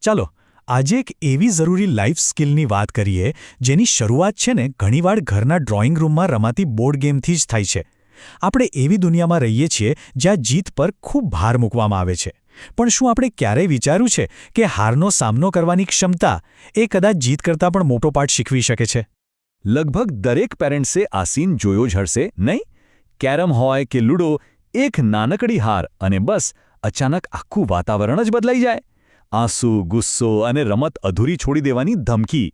ચાલો આજે એક એવી જરૂરી લાઈફ સ્કિલની વાત કરીએ જેની શરૂઆત છે ને ઘણીવાર ઘરના ડ્રોઈંગ રૂમમાં રમાતી બોર્ડ ગેમથી જ થાય છે. આપણે એવી દુનિયામાં રહીએ છીએ જ્યાં જીત પર ખૂબ ભાર મૂકવામાં આવે છે. પણ શું આપણે ક્યારેય વિચાર્યું છે કે હારનો સામનો કરવાની ક્ષમતા એ કદાચ જીત કરતાં પણ મોટો પાઠ શીખવી શકે છે? લગભગ દરેક પેરેન્ટ્સે આ સીન જોયો જ હશે, નહીં? કેરમ હોય કે લૂડો, એક નાનકડી હાર અને બસ અચાનક આખું વાતાવરણ જ બદલાઈ જાય. આંસુ, ગુસ્સો અને રમત અધૂરી છોડી દેવાની ધમકી.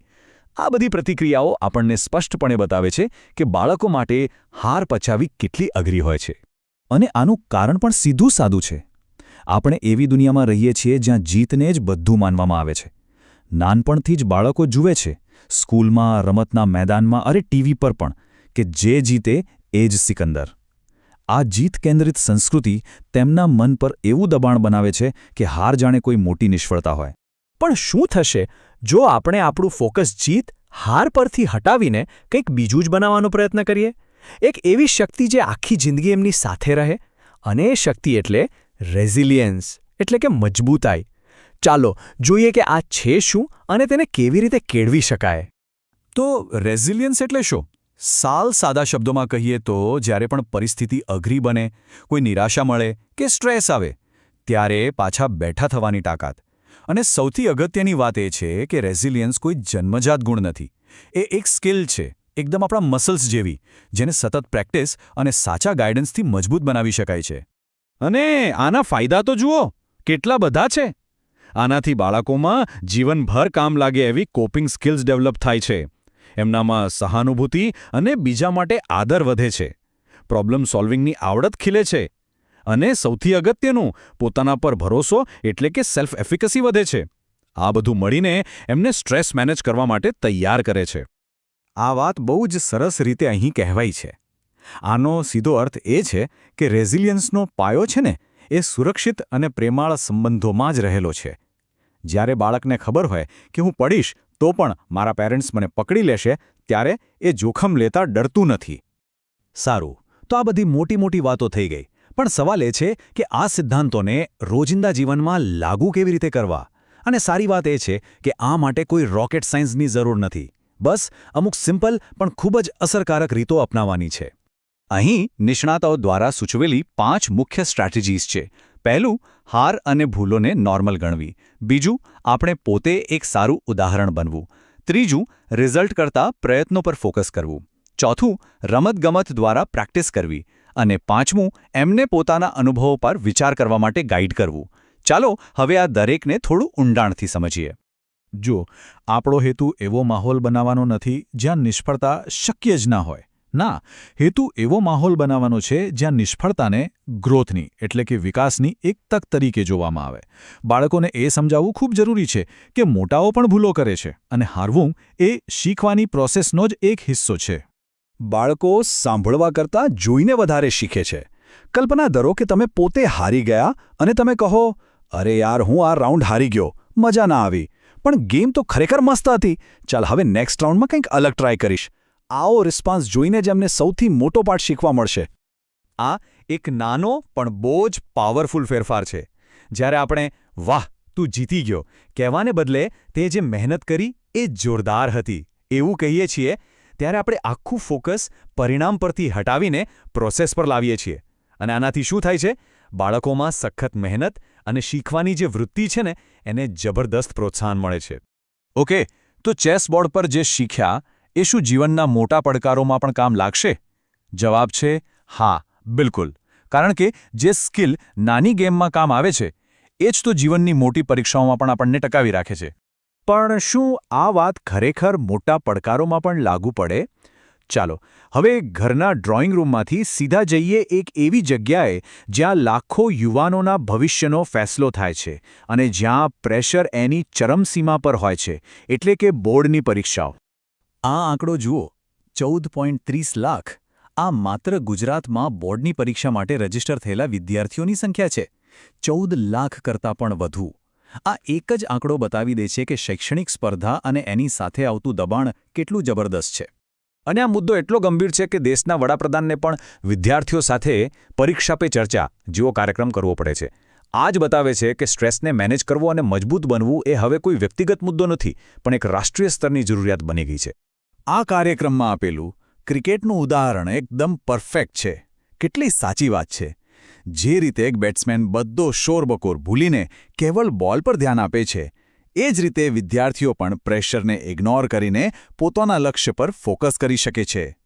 આ બધી પ્રતિક્રિયાઓ આપણને સ્પષ્ટપણે બતાવે છે કે બાળકો માટે હાર પચાવવી કેટલી અઘરી હોય છે. અને આનું કારણ પણ સીધું સાદું છે. આપણે એવી દુનિયામાં રહીએ છીએ જ્યાં જીતને જ બધું માનવામાં આવે છે. નાનપણથી જ બાળકો જુએ છે, સ્કૂલમાં, રમતના મેદાનમાં, અરે ટીવી પર પણ, કે જે જીતે એ જ સિકંદર. આ જીત કેન્દ્રિત સંસ્કૃતિ તેમના મન પર એવું દબાણ બનાવે છે કે હાર જાણે કોઈ મોટી નિષ્ફળતા હોય. પણ શું થશે જો આપણે આપણું ફોકસ જીત, હાર પરથી હટાવીને કંઈક બીજું જ બનાવવાનો પ્રયત્ન કરીએ? એક એવી શક્તિ જે આખી જિંદગી એમની સાથે રહે. અને એ શક્તિ એટલે રેઝિલિયન્સ, એટલે કે મજબૂતાઈ. ચાલો જોઈએ કે આ છે શું અને તેને કેવી રીતે કેળવી શકાય. તો રેઝિલિયન્સ એટલે શું? સાદા શબ્દોમાં કહીએ તો જ્યારે પણ પરિસ્થિતિ અઘરી બને, કોઈ નિરાશા મળે કે સ્ટ્રેસ આવે, ત્યારે પાછા બેઠા થવાની તાકાત. અને સૌથી અગત્યની વાત એ છે કે રેઝિલિયન્સ કોઈ જન્મજાત ગુણ નથી. એ એક સ્કિલ છે, એકદમ આપણા મસલ્સ જેવી, જેને સતત પ્રેક્ટિસ અને સાચા ગાઈડન્સથી મજબૂત બનાવી શકાય છે. અને આના ફાયદા તો જુઓ, કેટલા બધા છે. આનાથી બાળકોમાં જીવનભર કામ લાગે એવી કોપિંગ સ્કિલ્સ ડેવલપ થાય છે. એમનામાં સહાનુભૂતિ અને બીજા માટે આદર વધે છે. પ્રોબ્લેમ સોલ્વિંગની આવડત ખીલે છે. અને સૌથી અગત્યનું, પોતાના પર ભરોસો એટલે કે સેલ્ફ એફિકસી વધે છે. આ બધું મળીને એમને સ્ટ્રેસ મેનેજ કરવા માટે તૈયાર કરે છે. આ વાત બહુ જ સરસ રીતે અહીં કહેવાય છે. આનો સીધો અર્થ એ છે કે રેઝિલિયન્સનો પાયો છે ને, એ સુરક્ષિત અને પ્રેમાળ સંબંધોમાં જ રહેલો છે. જ્યારે બાળકને ખબર હોય કે હું પડીશ તો પણ મારા પેરેન્ટ્સ મને પકડી લેશે, ત્યારે એ જોખમ લેતા ડરતું નથી. સારું, તો આ બધી મોટી વાતો થઈ ગઈ. પણ સવાલ એ છે કે આ સિદ્ધાંતોને રોજિંદા જીવનમાં લાગુ કેવી રીતે કરવા? અને સારી વાત એ છે કે આ માટે કોઈ રોકેટ સાયન્સની જરૂર નથી. બસ અમુક સિમ્પલ પણ ખૂબ જ અસરકારક રીતો અપનાવવાની છે. અહીં નિષ્ણાતો દ્વારા સૂચવેલી 5 મુખ્ય સ્ટ્રેટેજીઝ છે. પહેલું, હાર અને ભૂલોને નોર્મલ ગણવી. બીજું, આપણે પોતે એક સારું ઉદાહરણ બનવું. ત્રીજું, રિઝલ્ટ કરતાં પ્રયત્નો પર ફોકસ કરવું. ચોથું, રમતગમત દ્વારા પ્રેક્ટિસ કરવી. અને પાંચમું, એમને પોતાના અનુભવો પર વિચાર કરવા માટે ગાઈડ કરવું. ચાલો હવે આ દરેકને થોડું ઊંડાણથી સમજીએ. જો આપણો હેતુ એવો માહોલ બનાવવાનો નથી જ્યાં નિષ્ફળતા શક્ય જ ના હોય. ના, હેતુ એવો માહોલ બનાવવાનો છે જ્યાં નિષ્ફળતાને ગ્રોથની એટલે કે વિકાસની એક તક તરીકે જોવામાં આવે. બાળકોને એ સમજાવવું ખૂબ જરૂરી છે કે મોટાઓ પણ ભૂલો કરે છે અને હારવું એ શીખવાની પ્રોસેસનો જ એક હિસ્સો છે. બાળકો સાંભળવા કરતાં જોઈને વધારે શીખે છે. કલ્પના કરો કે તમે પોતે હારી ગયા અને તમે કહો, અરે યાર, હું આ રાઉન્ડ હારી ગયો, મજા ના આવી, પણ ગેમ તો ખરેખર મસ્ત હતી, ચાલ હવે નેક્સ્ટ રાઉન્ડમાં કંઈક અલગ ટ્રાય કરીશ. આવો રિસ્પોન્સ જોઈને જ એમને સૌથી મોટો પાઠ શીખવા મળશે. આ એક નાનો પણ બહુ જ પાવરફુલ ફેરફાર છે. જ્યારે આપણે વાહ તું જીતી ગયો કહેવાને બદલે તે જે મહેનત કરી એ જોરદાર હતી એવું કહીએ છીએ, ત્યારે આપણે આખું ફોકસ પરિણામ પરથી હટાવીને પ્રોસેસ પર લાવીએ છીએ. અને આનાથી શું થાય છે? બાળકોમાં સખત મહેનત અને શીખવાની જે વૃત્તિ છે ને, એને જબરદસ્ત પ્રોત્સાહન મળે છે. ઓકે, તો ચેસ બોર્ડ પર જે શીખ્યા એ શું જીવનના મોટા પડકારોમાં પણ કામ લાગશે? જવાબ છે હા, બિલકુલ. કારણ કે જે સ્કિલ નાની ગેમમાં કામ આવે છે એ જ તો જીવનની મોટી પરીક્ષાઓમાં પણ આપણને ટકાવી રાખે છે. પણ શું આ વાત ખરેખર મોટા પડકારોમાં પણ લાગુ પડે? ચાલો હવે ઘરના ડ્રોઈંગ રૂમમાંથી સીધા જઈએ એક એવી જગ્યાએ જ્યાં લાખો યુવાનોના ભવિષ્યનો ફેસલો થાય છે અને જ્યાં પ્રેશર એની ચરમસીમા પર હોય છે, એટલે કે બોર્ડની પરીક્ષાઓ. આ આંકડો જુઓ, 14.30 લાખ. આ માત્ર ગુજરાતમાં બોર્ડની પરીક્ષા માટે રજીસ્ટર થયેલા વિદ્યાર્થીઓની સંખ્યા છે. 14 લાખ કરતાં પણ વધુ. આ એક જ આંકડો બતાવી દે છે કે શૈક્ષણિક સ્પર્ધા અને એની સાથે આવતું દબાણ કેટલું જબરદસ્ત છે. અને આ મુદ્દો એટલો ગંભીર છે કે દેશના વડાપ્રધાનને પણ વિદ્યાર્થીઓ સાથે પરીક્ષા પે ચર્ચા જેવો કાર્યક્રમ કરવો પડે છે. આ જ બતાવે છે કે સ્ટ્રેસને મેનેજ કરવો અને મજબૂત બનવું એ હવે કોઈ વ્યક્તિગત મુદ્દો નથી પણ એક રાષ્ટ્રીય સ્તરની જરૂરિયાત બની ગઈ છે. આ કાર્યક્રમમાં આપેલું ક્રિકેટનું ઉદાહરણ એકદમ પરફેક્ટ છે. કેટલી સાચી વાત છે. જે રીતે એક બેટ્સમેન બધો શોરબકોર ભૂલીને કેવળ બોલ પર ધ્યાન આપે છે, એ જ રીતે વિદ્યાર્થીઓ પણ પ્રેશરને ઇગ્નોર કરીને પોતાના લક્ષ્ય પર ફોકસ કરી શકે છે.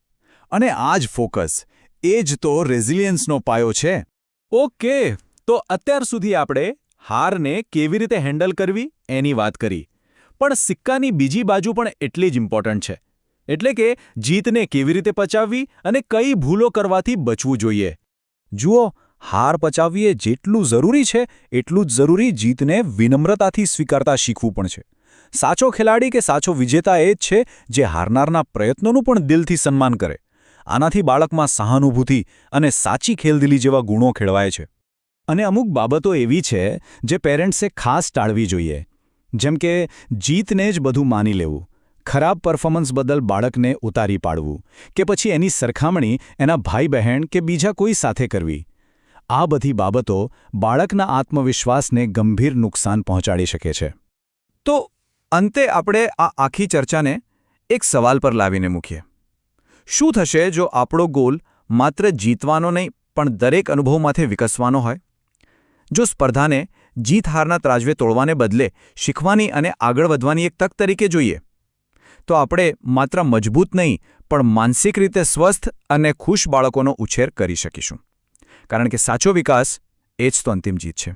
અને આ જ ફોકસ, એ જ તો રેઝિલિયન્સનો પાયો છે. ઓકે, તો અત્યાર સુધી આપણે હારને કેવી રીતે હેન્ડલ કરવી એની વાત કરી. પણ સિક્કાની બીજી બાજુ પણ એટલી જ ઇમ્પોર્ટન્ટ છે. એટલે કે જીતને કેવી રીતે પચાવવી અને કઈ ભૂલો કરવાથી બચવું જોઈએ. જુઓ, હાર પચાવવી એ જેટલું જરૂરી છે એટલું જ જરૂરી જીતને વિનમ્રતાથી સ્વીકારતા શીખવું પણ છે. સાચો ખેલાડી કે સાચો વિજેતા એ જ છે જે હારનારના પ્રયત્નોનું પણ દિલથી સન્માન કરે. આનાથી બાળકમાં સહાનુભૂતિ અને સાચી ખેલદિલી જેવા ગુણો ખેડવાય છે. અને અમુક બાબતો એવી છે જે પેરેન્ટ્સે ખાસ ટાળવી જોઈએ. જેમ કે જીતને જ બધું માની લેવું, ખરાબ પરફોર્મન્સ બદલ બાળકને ઉતારી પાડવું, કે પછી એની સરખામણી એના ભાઈ બહેન કે બીજા કોઈ સાથે કરવી. આ બધી બાબતો બાળકના આત્મવિશ્વાસને ગંભીર નુકસાન પહોંચાડી શકે છે. તો અંતે આપણે આ આખી ચર્ચાને એક સવાલ પર લાવીને મૂકીએ. શું થશે જો આપણો ગોલ માત્ર જીતવાનો નહીં પણ દરેક અનુભવમાંથી વિકસવાનો હોય? જો સ્પર્ધાને જીત-હારના ત્રાજવે તોડવાને બદલે શીખવાની અને આગળ વધવાની એક તક તરીકે જોઈએ, તો આપણે માત્ર મજબૂત નહીં પણ માનસિક રીતે સ્વસ્થ અને ખુશ બાળકોનો ઉછેર કરી શકીશું. કારણ કે સાચો વિકાસ એ જ તો અંતિમ જીત છે.